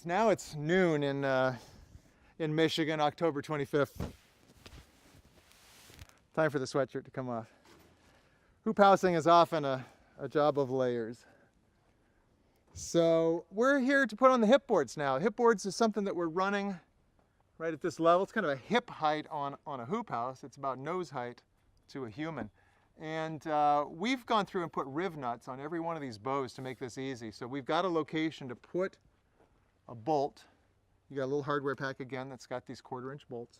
It's now noon in Michigan, October 25th. Time for the sweatshirt to come off. Hoop housing is often a job of layers. So we're here to put on the hip boards now. Hip boards is something that we're running right at this level. It's kind of a hip height on a hoop house. It's about nose height to a human. And we've gone through and put riv nuts on every one of these bows to make this easy. So we've got a location to put a bolt. You got a little hardware pack again that's got these 1/4-inch bolts.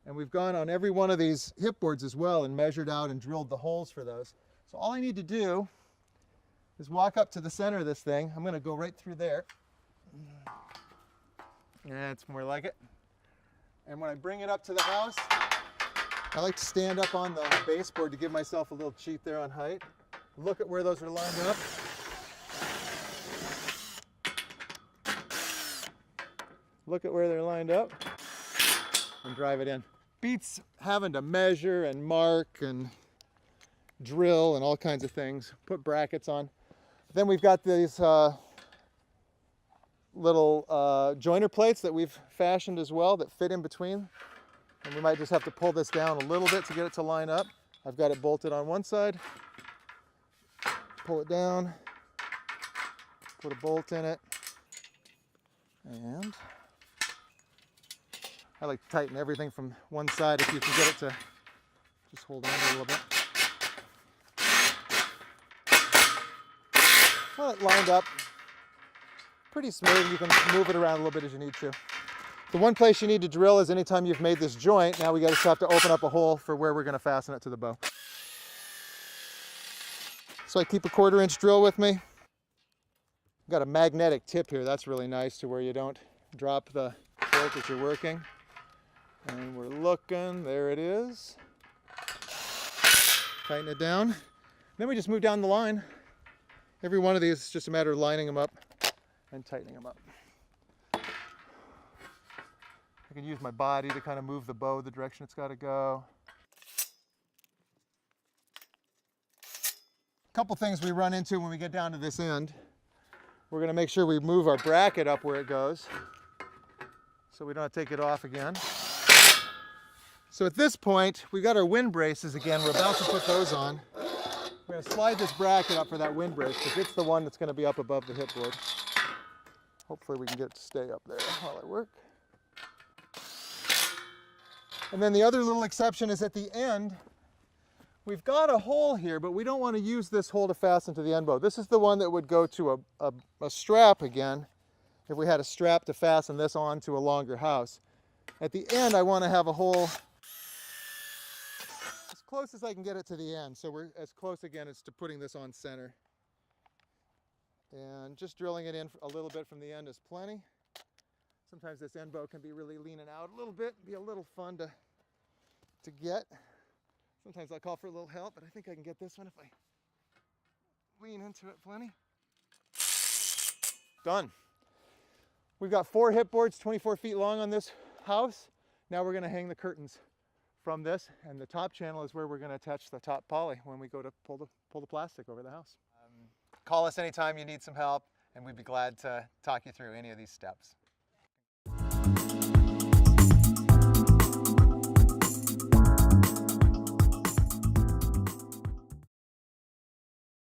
And we've gone on every one of these hip boards as well and measured out and drilled the holes for those. So all I need to do is walk up to the center of this thing. I'm going to go right through there. That's more like it. And when I bring it up to the house, I like to stand up on the baseboard to give myself a little cheat there on height. Look at where those are lined up. Look at where they're lined up and drive it in. Beats having to measure and mark and drill and all kinds of things. Put brackets on. Then we've got these little joiner plates that we've fashioned as well that fit in between. And we might just have to pull this down a little bit to get it to line up. I've got it bolted on one side. Pull it down. Put a bolt in it. And I like to tighten everything from one side if you can get it to just hold on a little bit. Well, it lined up pretty smooth. You can move it around a little bit as you need to. The one place you need to drill is anytime you've made this joint. Now we just have to open up a hole for where we're going to fasten it to the bow. So I keep a 1/4-inch drill with me. Got a magnetic tip here. That's really nice to where you don't drop the bolt as you're working. And we're looking. There it is. Tighten it down. Then we just move down the line. Every one of these is just a matter of lining them up and tightening them up. I can use my body to kind of move the bow the direction it's got to go. A couple things we run into when we get down to this end. We're going to make sure we move our bracket up where it goes so we don't have to take it off again. So at this point, we've got our wind braces again. We're about to put those on. We're going to slide this bracket up for that wind brace because it's the one that's going to be up above the hip board. Hopefully we can get it to stay up there while I work. And then the other little exception is at the end. We've got a hole here, but we don't want to use this hole to fasten to the end bow. This is the one that would go to a strap again if we had a strap to fasten this onto a longer house. At the end, I want to have a hole as close as I can get it to the end. So we're as close again as to putting this on center. And just drilling it in a little bit from the end is plenty. Sometimes this end bow can be really leaning out a little bit, be a little fun to get. Sometimes I'll call for a little help, but I think I can get this one if I lean into it plenty. Done. We've got 4 hip boards, 24 feet long on this house. Now we're going to hang the curtains from this, and the top channel is where we're going to attach the top poly when we go to pull the plastic over the house. Call us anytime you need some help, and we'd be glad to talk you through any of these steps.